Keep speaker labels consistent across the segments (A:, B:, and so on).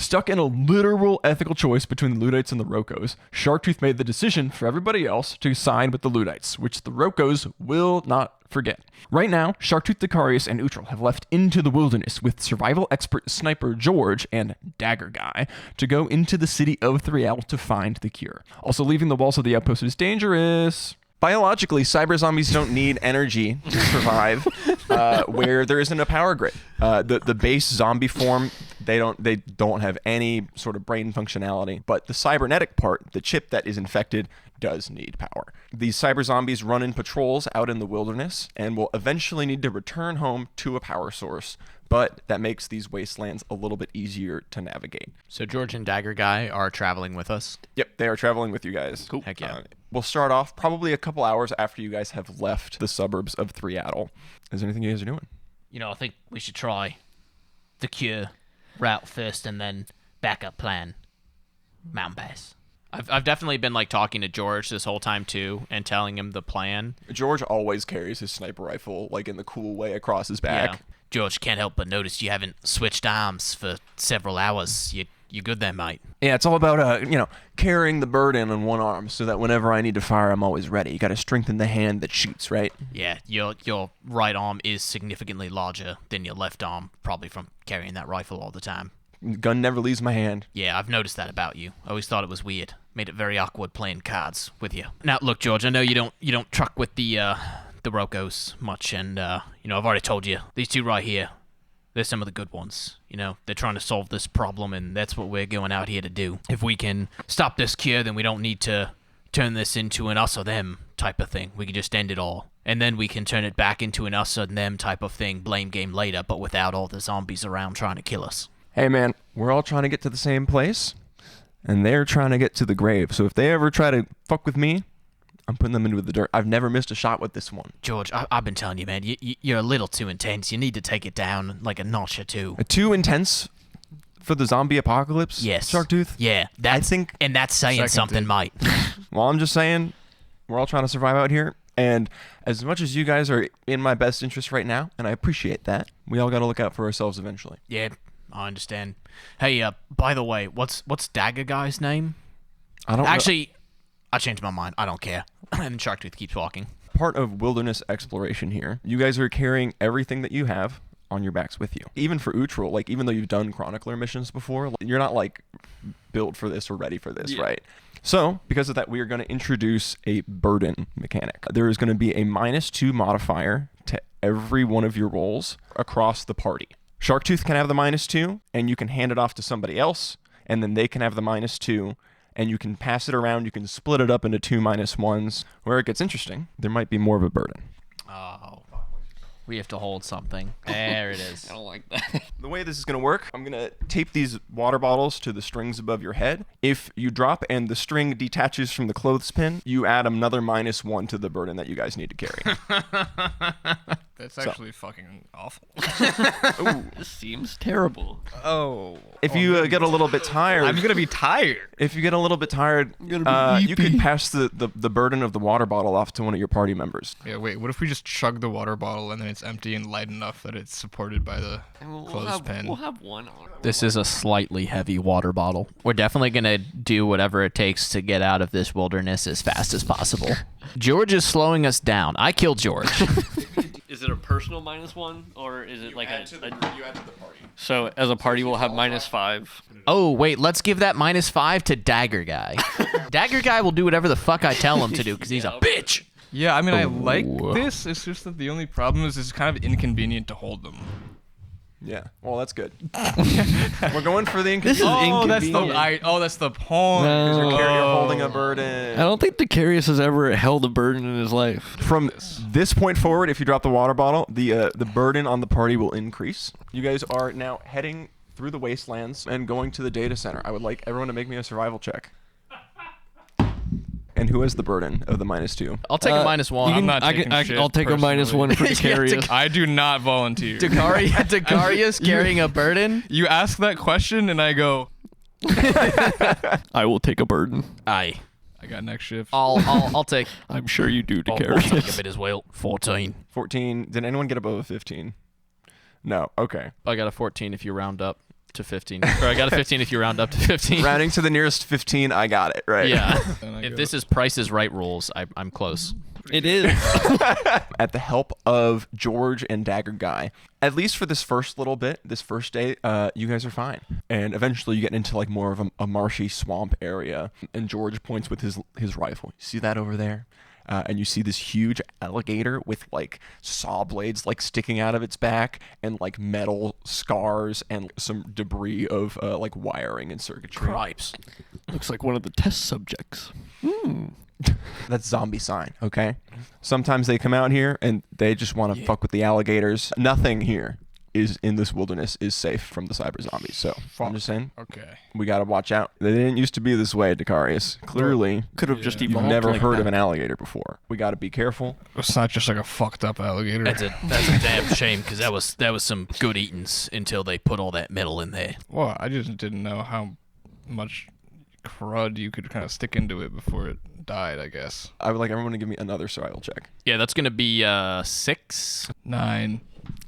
A: Stuck in a literal ethical choice between the Luddites and the Rokos, Sharktooth made the decision for everybody else to side with the Luddites, which the Rokos will not forget. Right now, Sharktooth, Dicarius, and Utrell have left into the wilderness with survival expert sniper George and Dagger Guy to go into the city of Threeattle to find the cure. Also, leaving the walls of the outpost is dangerous. Biologically, cyber zombies don't need energy to survive where there isn't a power grid. The base zombie form, they don't have any sort of brain functionality, but the cybernetic part, the chip that is infected, does need power. These cyber zombies run in patrols out in the wilderness and will eventually need to return home to a power source, but that makes these wastelands a little bit easier to navigate.
B: So George and Dagger Guy are traveling with us?
A: Yep, they are traveling with you guys.
B: Cool. Heck yeah.
A: We'll start off probably a couple hours after you guys have left the suburbs of Threeattle. Is there anything you guys are doing?
C: You know, I think we should try the cure route first and then backup plan mountain pass.
B: I've definitely been like talking to George this whole time too and telling him the plan.
A: George always carries his sniper rifle like in the cool way across his back.
C: Yeah. George, can't help but notice you haven't switched arms for several hours. You good there, mate?
A: Yeah, it's all about carrying the burden on one arm so that whenever I need to fire, I'm always ready. You got to strengthen the hand that shoots, right?
C: Yeah, your right arm is significantly larger than your left arm, probably from carrying that rifle all the time.
A: Gun never leaves my hand.
C: Yeah, I've noticed that about you. I always thought it was weird. Made it very awkward playing cards with you. Now, look, George, I know you don't truck with the Rokos much, and I've already told you these two right here. They're some of the good ones. They're trying to solve this problem, and that's what we're going out here to do. If we can stop this cure, then we don't need to turn this into an us or them type of thing. We can just end it all. And then we can turn it back into an us or them type of thing, blame game later, but without all the zombies around trying to kill us.
A: Hey, man, we're all trying to get to the same place, and they're trying to get to the grave. So if they ever try to fuck with me, I'm putting them into the dirt. I've never missed a shot with this one.
C: George, I've been telling you, man, you're a little too intense. You need to take it down like a notch or two.
A: Too intense for the zombie apocalypse?
C: Yes.
A: Sharktooth?
C: Yeah, that's saying something, mate.
A: Well, I'm just saying, we're all trying to survive out here. And as much as you guys are in my best interest right now, and I appreciate that, we all got to look out for ourselves eventually.
C: Yeah, I understand. Hey, by the way, what's Dagger Guy's name?
A: I don't
C: Actually, I changed my mind. I don't care. And Sharktooth keeps walking.
A: Part of wilderness exploration here. You guys are carrying everything that you have on your backs with you. Even for Utrell, even though you've done Chronicler missions before, you're not built for this or ready for this, right? So, because of that, we are going to introduce a burden mechanic. There is going to be a -2 modifier to every one of your rolls across the party. Sharktooth can have the -2, and you can hand it off to somebody else, and then they can have the -2, and you can pass it around. You can split it up into 2 -1s. Where it gets interesting, there might be more of a burden.
B: Oh. We have to hold something. There it is.
D: I don't like that.
A: The way this is going to work, I'm going to tape these water bottles to the strings above your head. If you drop and the string detaches from the clothespin, you add another -1 to the burden that you guys need to carry.
E: That's actually fucking awful.
D: Ooh, this seems terrible.
E: Oh.
A: If you get a little bit tired...
E: I'm going to be tired.
A: If you get a little bit tired, you could pass the burden of the water bottle off to one of your party members.
E: Yeah, wait, what if we just chug the water bottle and then it's empty and light enough that it's supported by the clothespin?
D: We'll have one on.
B: This is a slightly heavy water bottle. We're definitely going to do whatever it takes to get out of this wilderness as fast as possible. George is slowing us down. I killed George.
D: Is it a personal -1 or is it like
A: you add to the party.
D: So as a party we'll have -5.
B: Oh, wait, let's give that -5 to Dagger Guy. Dagger Guy will do whatever the fuck I tell him to do because he's a bitch.
E: Yeah, I mean, I like this. It's just that the only problem is it's kind of inconvenient to hold them.
A: Yeah, well, that's good. We're going for the inconvenience.
E: That's the point.
A: You're holding a burden.
D: I don't think Dicarius has ever held a burden in his life.
A: From this point forward, if you drop the water bottle, the burden on the party will increase. You guys are now heading through the wastelands and going to the data center. I would like everyone to make me a survival check. And who has the burden of the -2?
B: I'll take a -1.
E: I'm not taking shit,
D: I'll take
E: personally.
D: a -1 for Dicarius.
E: I do not volunteer.
B: Dicarius carrying a burden?
E: You ask that question and I go,
D: I will take a burden.
B: Aye.
E: I got next shift.
B: I'll take...
D: I'm sure you do,
C: I'll take a
D: Dicarius.
C: bit as well. 14.
A: 14. Did anyone get above a 15? No. Okay.
B: I got a 14 if you round up. to 15. Or I got a 15 if you round up to 15.
A: Rounding to the nearest 15, I got it, right?
B: Yeah.
E: Then I
B: If
E: go-
B: this is Price is Right rules, I'm close.
F: It is.
A: At the help of George and Dagger Guy, at least for this first little bit, this first day, you guys are fine. And eventually you get into like more of a marshy swamp area. And George points with his rifle. You see that over there? And you see this huge alligator with like saw blades like sticking out of its back and like metal scars and some debris of like wiring and circuitry.
B: Cripes.
F: Looks like one of the test subjects.
A: That's zombie sign, okay? Sometimes they come out here and they just want to fuck with the alligators. Nothing here is in this wilderness is safe from the cyber zombies. So I'm just saying,
E: Okay.
A: we gotta watch out. They didn't used to be this way, Dacarius. Clearly,
F: Could have just
A: you've
F: evolved.
A: never
F: like
A: heard
F: that.
A: of an alligator before. We gotta be careful.
E: It's not just like a fucked up alligator.
C: That's a damn shame because that was some good eatings until they put all that metal in there.
E: Well, I just didn't know how much crud you could kind of stick into it before it died, I guess.
A: I would like everyone to give me another survival check.
B: Yeah, that's going to be 6.
E: 9.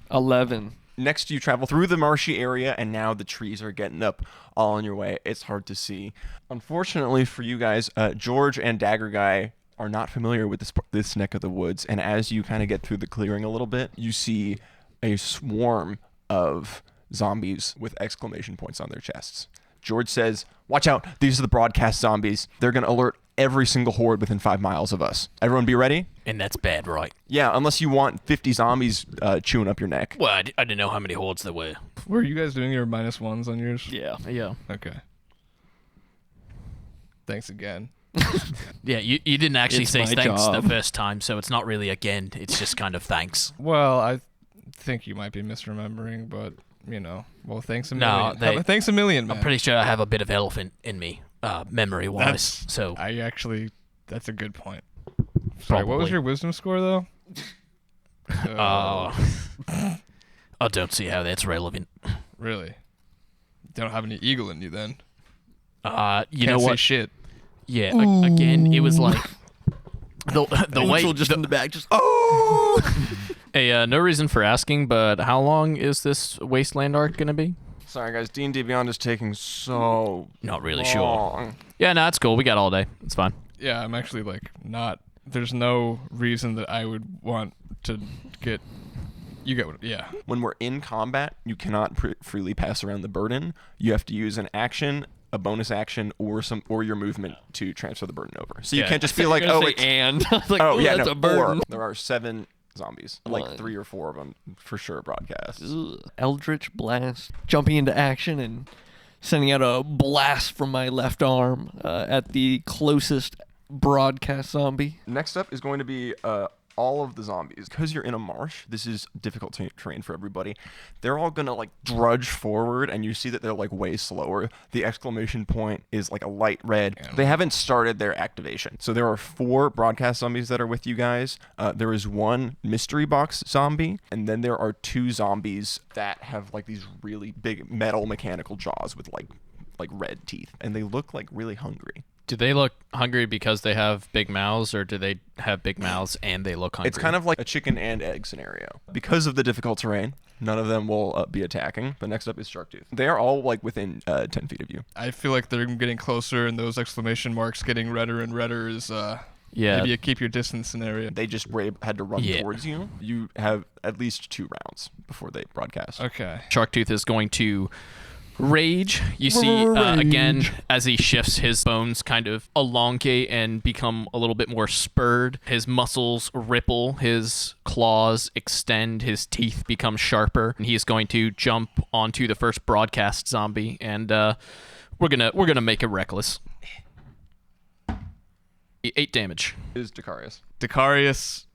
F: 11.
A: Next, you travel through the marshy area, and now the trees are getting up all in your way. It's hard to see. Unfortunately for you guys, George and Dagger Guy are not familiar with this neck of the woods, and as you kind of get through the clearing a little bit, you see a swarm of zombies with exclamation points on their chests. George says, "Watch out, these are the broadcast zombies. They're going to alert every single horde within 5 miles of us. Everyone be ready?"
C: And that's bad, right?
A: Yeah, unless you want 50 zombies chewing up your neck.
C: Well, I didn't know how many hordes there were.
E: Were you guys doing your -1s on yours?
F: Yeah.
B: Yeah.
E: Okay. Thanks again.
C: Yeah, you didn't actually
F: It's
C: say
F: my
C: thanks
F: job.
C: the first time, so it's not really again. It's just kind of thanks.
E: Well, I think you might be misremembering, but, you know, well, thanks a
C: No,
E: million. Thanks a million, man.
C: I'm pretty sure I have a bit of elephant in me, memory-wise.
E: That's-
C: So
E: That's a good point. Sorry, what was
C: Probably.
E: your wisdom score, though?
C: I don't see how that's relevant.
E: Really? Don't have any eagle in you, then?
C: You
E: Can't
C: know
E: say
C: what?
E: shit.
C: Yeah, again, it was like the way.
F: Neutral just in the back. Just
B: Hey, no reason for asking, but how long is this wasteland arc going to be?
A: Sorry, guys. D&D Beyond is taking so
C: Not really sure.
A: long.
B: Yeah, no, it's cool. We got all day. It's fine.
E: Yeah, I'm actually, like, not... There's no reason that I would want to get... You get what... Yeah.
A: When we're in combat, you cannot freely pass around the burden. You have to use an action, a bonus action, or your movement to transfer the burden over. So you
C: Yeah.
A: can't just be like, oh, it's...
F: and I was like,
A: Oh, yeah,
F: that's
A: no,
F: a burden.
A: 4. There are 7 zombies. Like
F: One.
A: 3 or 4 of them for sure broadcast.
F: Ugh. Eldritch blast, jumping into action and sending out a blast from my left arm at the closest broadcast zombie.
A: Next up is going to be all of the zombies. Because you're in a marsh, this is difficult terrain for everybody. They're all going to like drudge forward, and you see that they're like way slower. The exclamation point is like a light red. They haven't started their activation. So there are 4 broadcast zombies that are with you guys. There is 1 mystery box zombie, and then there are 2 zombies that have like these really big metal mechanical jaws with like red teeth, and they look like really hungry.
B: Do they look hungry because they have big mouths, or do they have big mouths and they look hungry?
A: It's kind of like a chicken and egg scenario. Because of the difficult terrain, none of them will be attacking. But next up is Sharktooth. They are all like within 10 feet of you.
E: I feel like they're getting closer, and those exclamation marks getting redder and redder is
B: yeah.
E: maybe a keep your distance scenario.
A: They just had to run
C: Yeah.
A: towards you. You have at least 2 rounds before they broadcast.
E: Okay.
B: Sharktooth is going to rage. You see, again, as he shifts, his bones kind of elongate and become a little bit more spurred. His muscles ripple, his claws extend, his teeth become sharper. And he's going to jump onto the first broadcast zombie, and we're gonna make it reckless. 8 damage.
A: Is Dacarius.
E: Dacarius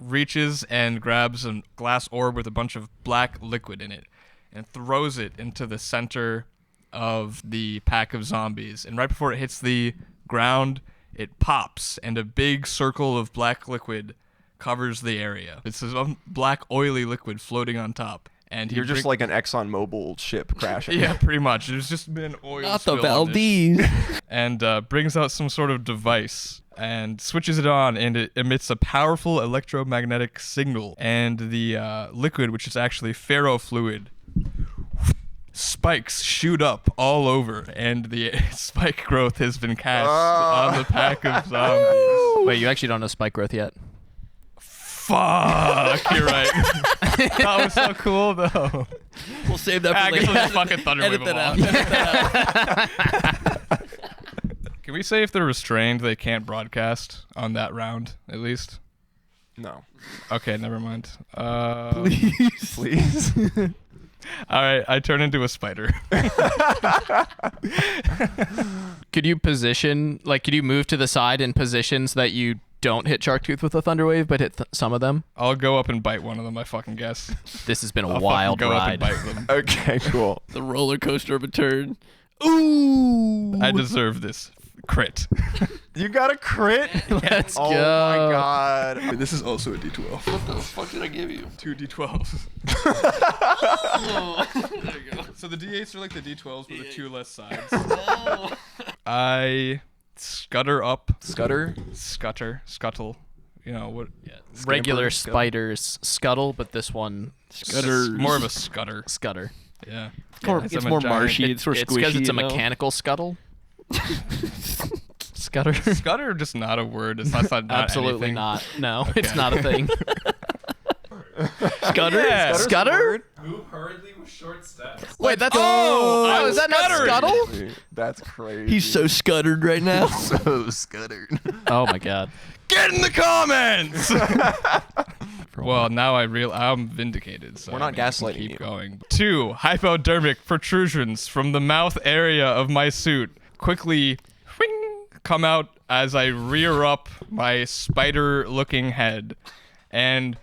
E: reaches and grabs a glass orb with a bunch of black liquid in it and throws it into the center of the pack of zombies. And right before it hits the ground, it pops, and a big circle of black liquid covers the area. It's this black, oily liquid floating on top. And
A: You're just like an ExxonMobil ship crashing.
E: yeah, pretty much. There's just been oil
F: Not the
E: spill on this.
F: Valdez.
E: And brings out some sort of device and switches it on, and it emits a powerful electromagnetic signal. And the liquid, which is actually ferrofluid, spikes shoot up all over, and the spike growth has been cast on the pack of zombies.
B: Wait, you actually don't know spike growth yet.
E: Fuck, you're right. That was so cool, though.
F: We'll save that
E: I
F: for
E: guess
F: later.
E: I'll just fucking thunderwave
F: Edit
E: them
F: that
E: all.
F: out. Edit that out.
E: Can we say if they're restrained, they can't broadcast on that round, at least?
A: No.
E: Okay, never mind.
A: Please.
E: All right, I turn into a spider.
B: Could you position, like, could you move to the side in positions that you don't hit Sharktooth with a thunder wave, but hit some of them?
E: I'll go up and bite one of them, I fucking guess.
B: This has been a
E: I'll
B: wild
E: fucking go
B: ride.
E: up and bite them.
A: Okay, cool.
F: The roller coaster of a turn. Ooh.
E: I deserve this crit.
A: You got a crit?
B: Let's
A: Oh
B: go.
A: my god.
E: Wait, this is also a D12.
F: What the fuck did I give you?
E: 2 D12s.
F: There you go.
E: So the D8s are like the D12s with the 2 less sides.
F: Oh.
E: I scutter up.
A: Scuttle.
E: Scuttle. You know what?
B: Regular
A: Scamper,
B: spiders scuttle, but this one
F: Scutters.
E: More of a scutter.
B: scutter.
E: Yeah.
F: It's
E: I'm a
F: more
E: giant-
F: marshy. It's more squishy.
B: It's because it's a
F: you know?
B: mechanical scuttle. Scutter.
E: Scutter just not a word. It's not
B: Absolutely
E: anything.
B: not. No, it's not a thing.
F: Scutter?
E: Yeah.
B: Scutter?
G: Move hurriedly with short steps.
B: Wait, that's
E: Oh,
B: is that not
E: scuttering.
B: scuttle?
A: That's crazy.
F: He's so scuttered right now.
A: so scuttered.
B: Oh my god.
E: Get in the comments. Well, now I'm vindicated. So
A: We're not
E: I mean, I can
A: gaslighting
E: keep
A: you.
E: going. 2 hypodermic protrusions from the mouth area of my suit quickly whing, come out as I rear up my spider-looking head and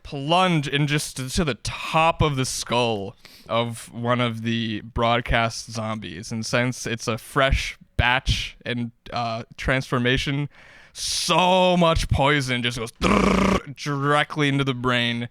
E: plunge in just to the top of the skull of one of the broadcast zombies. And since it's a fresh batch and transformation, so much poison just goes directly into the brain,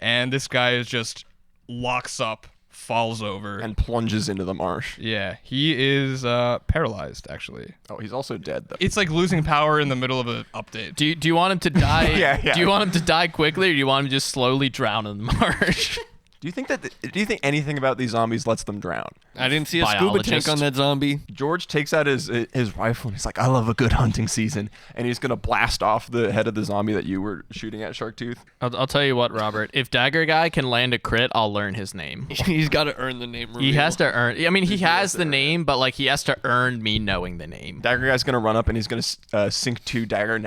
E: and this guy is just locks up, falls over.
A: And plunges into the marsh.
E: Yeah, he is paralyzed, actually.
A: Oh, he's also dead, though.
E: It's like losing power in the middle of an update.
B: Do you want him to die?
A: Yeah.
B: Do you want him to die quickly, or do you want him to just slowly drown in the marsh?
A: Do you think anything about these zombies lets them drown?
F: I didn't see a scuba tank
B: Biologist.
F: on that zombie.
A: George takes out his rifle and he's like, I love a good hunting season. And he's going to blast off the head of the zombie that you were shooting at, Sharktooth.
B: I'll tell you what, Robert. If Dagger Guy can land a crit, I'll learn his name.
F: He's got to earn the name reveal.
B: He has to earn. I mean, he has the name, but like he has to earn me knowing the name.
A: Dagger Guy's going to run up and he's going to sink 2 dagger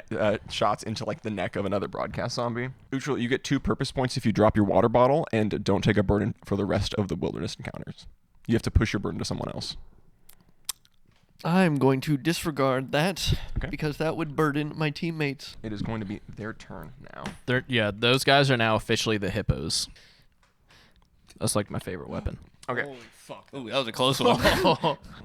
A: shots into like the neck of another broadcast zombie. Neutral, you get 2 purpose points if you drop your water bottle, and don't take a burden for the rest of the wilderness encounters. You have to push your burden to someone else.
F: I'm going to disregard that
A: Okay.
F: because that would burden my teammates.
A: It is going to be their turn now.
B: Those guys are now officially the hippos. That's like my favorite weapon.
A: Okay.
F: Fuck. Ooh, that was a close one.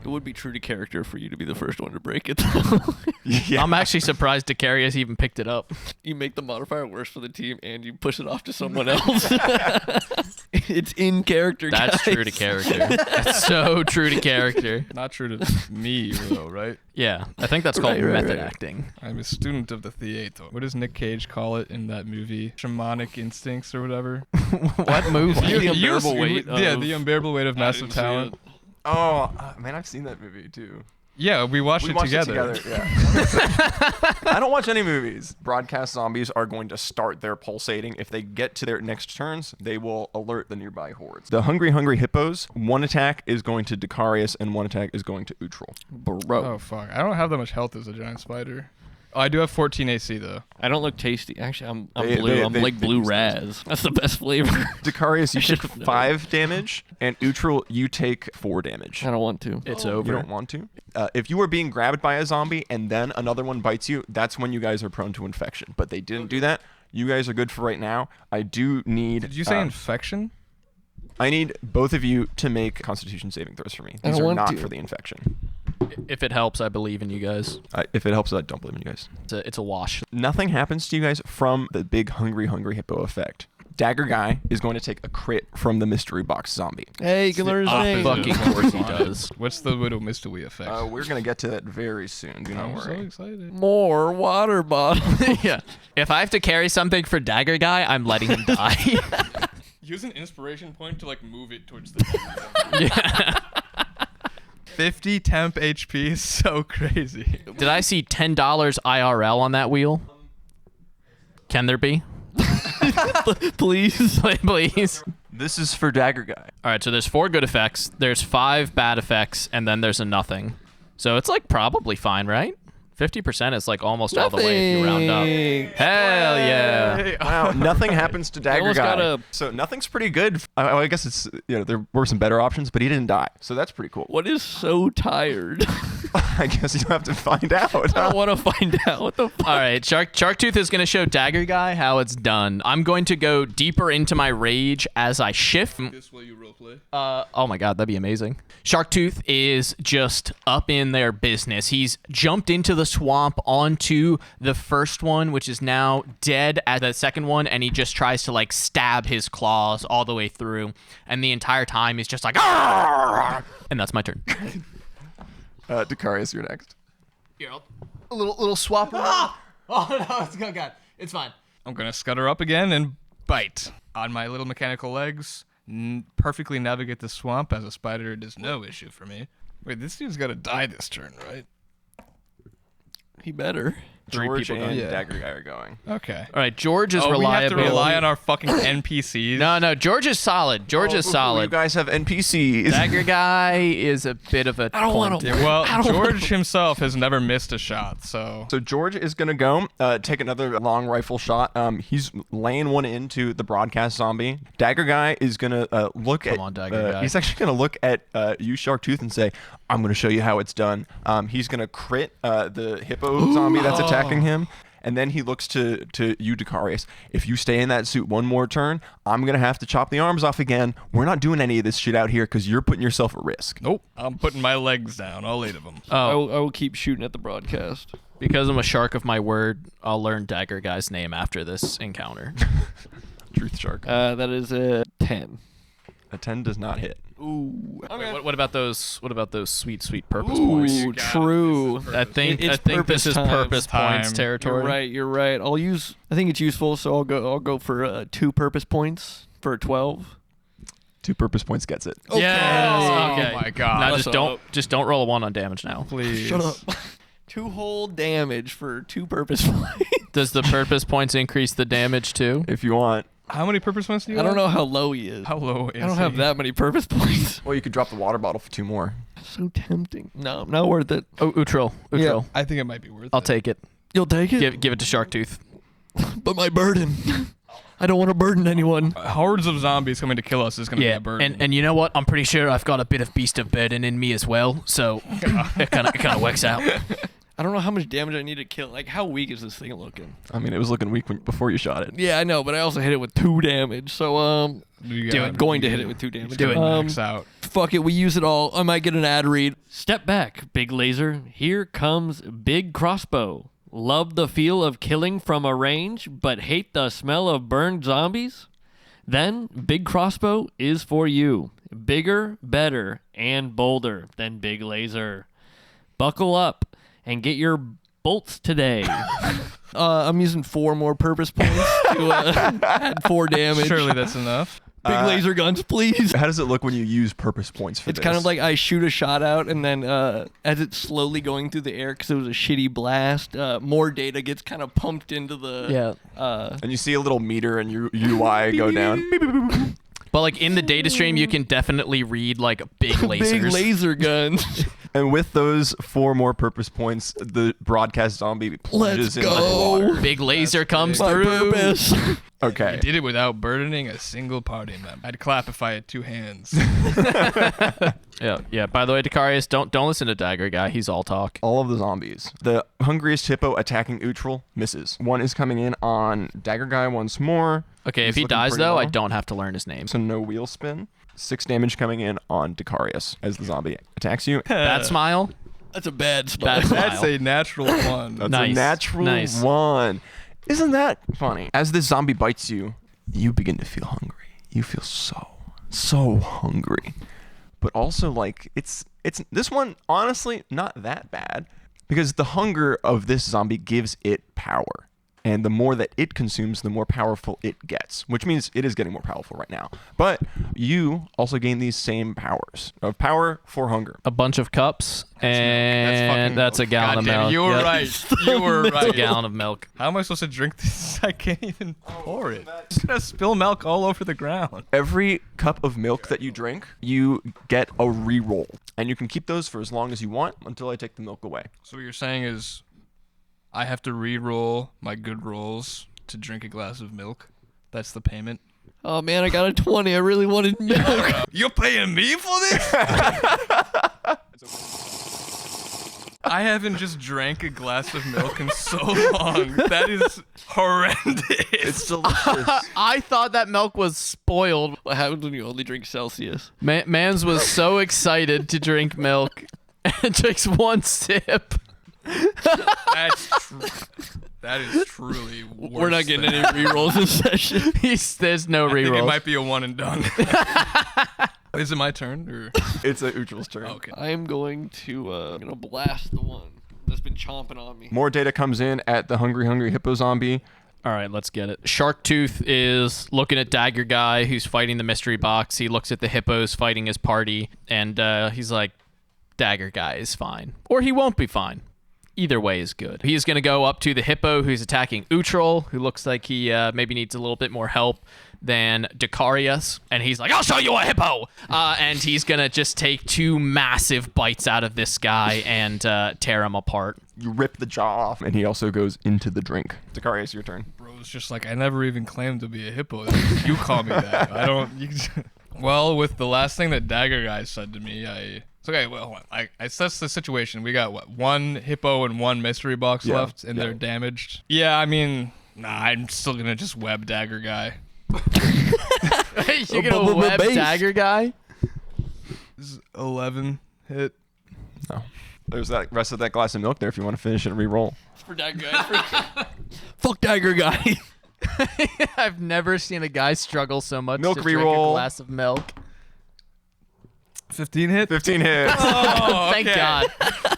F: It would be true to character for you to be the first one to break it, though.
A: Yeah.
B: I'm actually surprised Dacarius even picked it up.
F: You make the modifier worse for the team, and you push it off to someone else. It's in character,
B: That's
F: guys.
B: true to character. That's so true to character.
E: Not true to me, though, right?
B: Yeah, I think that's called
F: Right, right,
B: method
F: right.
B: acting.
E: I'm a student of the Threeattle. What does Nick Cage call it in that movie? Shamanic instincts or whatever?
B: What movie?
F: The unbearable weight
E: Yeah,
F: of-
E: the unbearable weight of
F: I
E: massive
F: didn't see
E: talent.
F: it.
A: Oh, man, I've seen that movie too.
E: Yeah, we watched,
A: We
E: it,
A: watched
E: together.
A: it together. Yeah. I don't watch any movies. Broadcast zombies are going to start their pulsating. If they get to their next turns, they will alert the nearby hordes. The hungry hippos, 1 attack is going to Dacarius and 1 attack is going to Utril.
F: Bro.
E: Oh, fuck. I don't have that much health as a giant spider. Oh, I do have 14 AC, though.
F: I don't look tasty. Actually, I'm
A: They-
F: blue.
A: they-
F: I'm
A: they-
F: like
A: they
F: blue
A: use
F: Raz. That's the best flavor.
A: Dacarius, you
F: I
A: take
F: should've known.
A: 5 damage, and Utril, you take 4 damage.
F: I don't want to.
B: It's
A: You
B: over.
A: don't want to? If you are being grabbed by a zombie and then another one bites you, that's when you guys are prone to infection. But they didn't do that. You guys are good for right now. I do need...
E: Did you say infection?
A: I need both of you to make Constitution saving throws for me.
F: I
A: These
F: don't
A: are
F: want
A: not
F: to.
A: for the infection.
B: If it helps, I believe in you guys.
A: If it helps, I don't believe in you guys.
B: It's a wash.
A: Nothing happens to you guys from the big hungry hippo effect. Dagger Guy is going to take a crit from the mystery box zombie.
F: Hey, you can learn his name.
B: Fucking course he does.
E: What's the Widow Mystery effect?
A: We're going to get to that very soon. Do not
E: I'm so
A: worry.
E: excited.
F: More water bottle.
B: Yeah. If I have to carry something for Dagger Guy, I'm letting him die.
E: Use an inspiration point to like move it towards the.
B: Yeah.
E: 50 temp HP is so crazy.
B: Did I see $10 IRL on that wheel? Can there be?
F: Please.
B: Please.
A: This is for Dagger Guy.
B: All right, so there's 4 good effects, there's 5 bad effects, and then there's a nothing. So it's like probably fine, right? 50% is like almost all the way if you round up. Hell yeah.
A: Wow, nothing happens to Dagger
F: almost
A: Guy.
F: got a-
A: So nothing's pretty good. I guess it's, there were some better options, but he didn't die. So that's pretty cool.
F: What is so tired?
A: I guess you have to find out.
F: I don't want to find out. What the fuck?
B: All right, Sharktooth is going to show Dagger Guy how it's done. I'm going to go deeper into my rage as I shift.
E: This will you roleplay?
B: Oh my god, that'd be amazing. Sharktooth is just up in their business. He's jumped into the swamp onto the first one, which is now dead at the second one, and he just tries to like stab his claws all the way through. And the entire time he's just like, "Arr!" And that's my turn.
A: Dacarius, you're next.
B: Here, a little swap around. Oh no, it's oh god, it's fine.
E: I'm gonna scutter up again and bite on my little mechanical legs. Perfectly navigate the swamp as a spider. It is no issue for me. Wait, this dude's gotta die this turn, right?
F: He better.
A: George
B: people
A: and
E: going.
A: Dagger Guy are going.
E: Okay.
B: All right, George is
E: We have
B: reliable.
E: to rely on our fucking NPCs.
B: No, George is solid. George is
A: You
B: solid.
A: guys have NPCs.
B: Dagger Guy is a bit of a
F: I don't want to.
E: Yeah, well, George himself has never missed a shot, so.
A: So George is gonna go take another long rifle shot. He's laying one into the broadcast zombie. Dagger Guy is gonna look at.
B: on, Dagger Guy.
A: He's actually gonna look at you, Sharktooth, and say, "I'm gonna show you how it's done." He's gonna crit the hippo zombie that's attacking him. And then he looks to you, Dacarius. If you stay in that suit one more turn, I'm going to have to chop the arms off again. We're not doing any of this shit out here because you're putting yourself at risk.
E: Nope. I'm putting my legs down, all 8 of them.
F: I
B: Oh,
F: will keep shooting at the broadcast.
B: because I'm a shark of my word, I'll learn Dagger Guy's name after this encounter.
A: Truth Shark.
F: That is a 10.
A: A 10 does not hit.
F: Ooh.
B: Wait, what about those? What about those sweet purpose points?
F: Ooh, true.
B: I think
F: It's
B: this is
F: purpose
B: purpose
E: time.
B: points territory.
F: You're right. I think it's useful, so I'll go for 2 purpose points for a 12.
A: 2 purpose points gets it.
B: Yes.
E: Oh
B: Okay.
E: my god.
B: Now
F: What's
B: just don't roll a 1 on damage now.
E: Please.
F: Shut up. 2 whole damage for 2 purpose points.
B: Does the purpose points increase the damage too?
A: If you want.
E: How many purpose points do you
F: I don't
E: have?
F: know how low he is.
E: How low is
F: I don't have
E: he?
F: that many purpose points.
A: Well, you could drop the water bottle for 2 more.
F: So tempting. No, not worth it.
B: Oh, Utril.
F: Yeah.
E: I think it might be worth
B: I'll
E: it.
B: take it.
F: You'll take it?
B: Give it to Sharktooth.
F: But my burden. I don't want to burden anyone.
E: Hordes of zombies coming to kill us is going to be a burden.
B: and you know what? I'm pretty sure I've got a bit of beast of burden in me as well, so it kind of works out.
F: I don't know how much damage I need to kill. Like, how weak is this thing looking?
A: I mean, it was looking weak before you shot it.
F: Yeah, I know, but I also hit it with 2 damage. So, going to hit it with 2 damage.
B: Do it.
E: Max out.
F: Fuck it, we use it all. I might get an ad read. Step back, big laser. Here comes Big Crossbow. Love the feel of killing from a range, but hate the smell of burned zombies? Then Big Crossbow is for you. Bigger, better, and bolder than Big Laser. Buckle up and get your bolts today. I'm using 4 more purpose points to add 4 damage.
E: Surely that's enough.
F: Big laser guns, please.
A: How does it look when you use purpose points for
F: It's
A: this?
F: kind of like I shoot a shot out, and then as it's slowly going through the air because it was a shitty blast, more data gets kind of pumped into the.
A: And you see a little meter and your UI go down.
B: But like in the data stream, you can definitely read like big lasers.
F: Big laser guns.
A: And with those 4 more purpose points, the broadcast zombie plunges
F: Let's
A: into the
F: go.
A: water.
B: Big laser comes
F: My
B: through.
F: purpose.
A: Okay.
E: I did it without burdening a single party member. I'd clap if I had 2 hands.
B: Yeah. By the way, Dacarius, don't listen to Dagger Guy. He's all talk.
A: All of the zombies. The hungriest hippo attacking Utril misses. 1 is coming in on Dagger Guy once more.
B: Okay, if
A: He's
B: he
A: looking
B: dies
A: pretty
B: though,
A: low.
B: I don't have to learn his name.
A: So no wheel spin. 6 damage coming in on Dacarius as the zombie attacks you.
B: Bad smile.
F: That's a bad spell.
B: Bad smile.
E: That's a natural 1.
A: That's
B: Nice.
A: a natural
B: Nice.
A: 1. Isn't that funny? As this zombie bites you, you begin to feel hungry. You feel so hungry. But also like it's this one honestly not that bad because the hunger of this zombie gives it power. and the more that it consumes, the more powerful it gets, which means it is getting more powerful right now. But you also gain these same powers of power for hunger.
B: A bunch of cups, and that's a gallon of
E: Goddamn,
B: milk.
E: you were
B: Yep.
E: right. You were
B: It's a
E: right.
B: gallon of milk.
E: How am I supposed to drink this? I can't even pour it. It's gonna spill milk all over the ground.
A: Every cup of milk that you drink, you get a re-roll, and you can keep those for as long as you want until I take the milk away.
E: So what you're saying is, I have to re-roll my good rolls to drink a glass of milk. That's the payment.
F: Oh man, I got a 20. I really wanted milk.
E: You're paying me for this? I haven't just drank a glass of milk in so long. That is horrendous.
A: It's delicious.
B: I thought that milk was spoiled.
F: What happens when you only drink Celsius?
B: Mans was so excited to drink milk and takes one sip.
E: That is truly worse.
F: We're not getting any rerolls this session.
B: There's no
E: I think it
B: reroll.
E: might be a one and done. Is it my turn? Or?
A: It's a Uchel's turn.
E: Okay.
F: I am going to blast the one that's been chomping on me.
A: More data comes in at the Hungry Hippo Zombie.
B: All right, let's get it. Sharktooth is looking at Dagger Guy, who's fighting the mystery box. He looks at the hippos fighting his party, and he's like, Dagger Guy is fine. Or he won't be fine. Either way is good. He's going to go up to the hippo who's attacking Utrol, who looks like he maybe needs a little bit more help than Dicarius. And he's like, I'll show you a hippo! And he's going to just take 2 massive bites out of this guy and tear him apart.
A: You rip the jaw off, and he also goes into the drink. Dicarius, your turn.
E: Bro's just like, I never even claimed to be a hippo. You call me that. I don't. Well, with the last thing that Dagger Guy said to me, it's okay. Well, hold on. I assessed the situation. We got what, 1 hippo and 1 mystery box left, and they're damaged. Yeah, I mean, nah, I'm still gonna just web Dagger Guy.
B: You're going to web Dagger Guy?
E: This is 11 hit.
A: No. There's that rest of that glass of milk there if you want to finish and re-roll.
F: For Dagger Guy. Fuck Dagger Guy.
B: I've never seen a guy struggle so much
A: Milk
B: to drink a
A: reroll.
B: glass of milk.
E: 15 hit.
A: 15 hits.
E: Oh,
B: Thank God.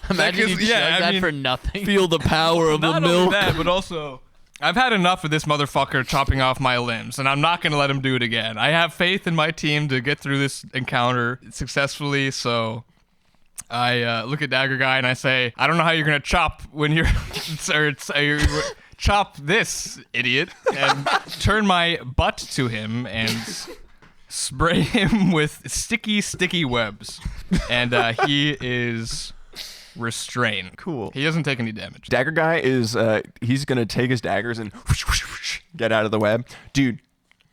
B: Imagine you
E: Because- yeah,
B: chug
E: I
B: that
E: mean-
B: for nothing.
F: Feel the power of the
E: Not only
F: milk.
E: that, but also, I've had enough of this motherfucker chopping off my limbs, and I'm not gonna let him do it again. I have faith in my team to get through this encounter successfully, so I look at Dagger Guy and I say, I don't know how you're gonna chop when you're, chop this, idiot, and turn my butt to him and spray him with sticky webs, and he is restrained.
A: Cool.
E: He doesn't take any damage.
A: Dagger Guy is, he's going to take his daggers and get out of the web. Dude,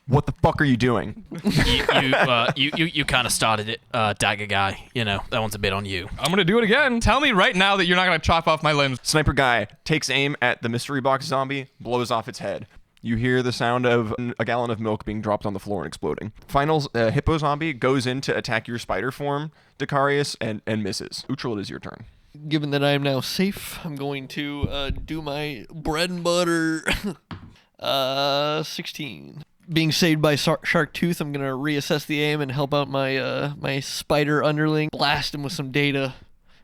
A: what the fuck are you doing?
C: You kind of started it, Dagger Guy. You know, that one's a bit on you.
E: I'm gonna do it again. Tell me right now that you're not gonna chop off my limbs.
A: Sniper Guy takes aim at the mystery box zombie, blows off its head. You hear the sound of a gallon of milk being dropped on the floor and exploding. Finals, Hippo Zombie goes in to attack your spider form, Dicarius, and misses. Utrol, it is your turn.
F: Given that I am now safe, I'm going to do my bread and butter. 16. Being saved by Shark Tooth, I'm going to reassess the aim and help out my spider underling. Blast him with some data.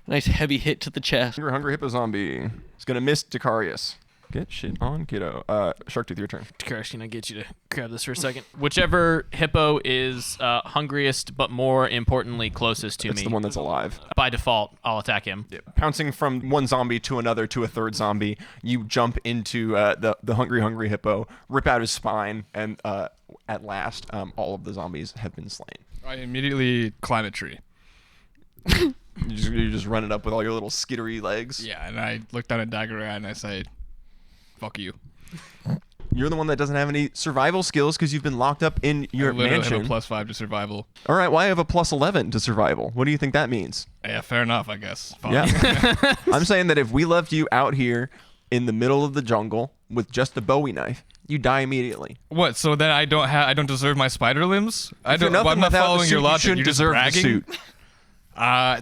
F: Nice heavy hit to the chest.
A: Hungry Hippo Zombie is going to miss Dicarius. Get shit on, kiddo. Shark Tooth, your turn.
B: Curse, can I get you to grab this for a second? Whichever hippo is hungriest, but more importantly, closest to
A: It's
B: me.
A: the one that's alive.
B: By default, I'll attack him.
A: Yeah. Pouncing from one zombie to another to a third zombie, you jump into the hungry Hippo, rip out his spine, and at last, all of the zombies have been slain.
E: I immediately climb a tree.
A: You just run it up with all your little skittery legs.
E: Yeah, and I look down at Dagger Guy and I say, "Fuck you."
A: You're the one that doesn't have any survival skills because you've been locked up in your
E: I literally
A: mansion.
E: have a +5 to survival.
A: All right, well, I have a +11 to survival. What do you think that means?
E: Yeah, fair enough, I guess. Fine.
A: Yeah. I'm saying that if we left you out here in the middle of the jungle with just a Bowie knife, you die immediately.
E: What? So then I don't deserve my spider limbs? I
A: If you're
E: don't.
A: nothing
E: I'm not
A: without the
E: following
A: suit,
E: your
A: you
E: logic.
A: shouldn't
E: You're just
A: deserve the
E: bragging.
A: suit.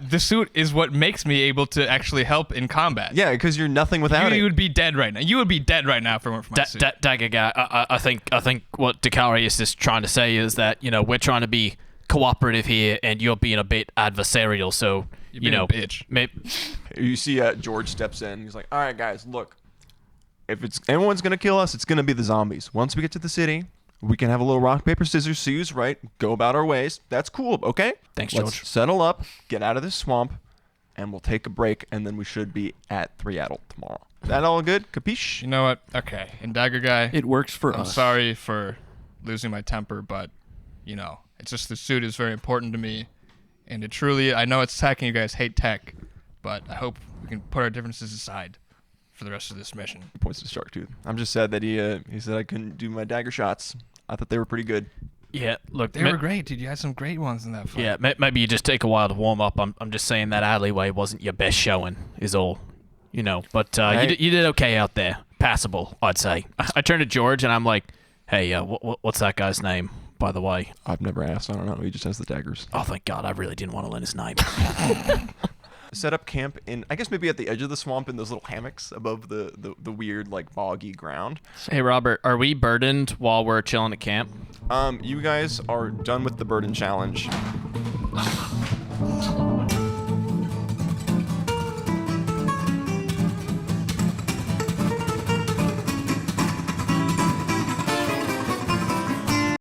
E: The suit is what makes me able to actually help in combat.
A: Yeah, because you're nothing without
E: You
A: it.
E: would be dead right now. You would be dead right now if it weren't for my suit.
C: Dagger Guy, I think what Dicarius is trying to say is that, you know, we're trying to be cooperative here, and you're being a bit adversarial. So,
E: You're
C: you
E: being a
C: know,
E: bitch.
A: You see George steps in. He's like, all right, guys, look. if anyone's gonna kill us, it's gonna be the zombies. Once we get to the city, we can have a little rock, paper, scissors, shoes, right? Go about our ways. That's cool, okay?
B: Thanks,
A: Let's
B: George.
A: settle up, get out of this swamp, and we'll take a break, and then we should be at Threeattle tomorrow. Is that all good? Capiche?
E: You know what? Okay. And Dagger Guy,
F: It works for
E: I'm
F: us.
E: sorry for losing my temper, but, it's just the suit is very important to me. And it truly, I know it's tech and you guys hate tech, but I hope we can put our differences aside for the rest of this mission.
A: He points to Sharktooth. I'm just sad that he said I couldn't do my dagger shots. I thought they were pretty good.
B: Yeah, look,
E: They were great, dude. You had some great ones in that fight.
B: Yeah, maybe you just take a while to warm up. I'm just saying that alleyway wasn't your best showing, is all. But
A: Hey.
B: you did okay out there. Passable, I'd say. I turned to George and I'm like, hey, what's that guy's name, by the way?
A: I've never asked. I don't know. He just has the daggers.
B: Oh, thank God. I really didn't want to learn his name.
A: Set up camp in, I guess maybe at the edge of the swamp in those little hammocks above the weird, like, boggy ground.
B: Hey, Robert, are we burdened while we're chilling at camp?
A: You guys are done with the burden challenge.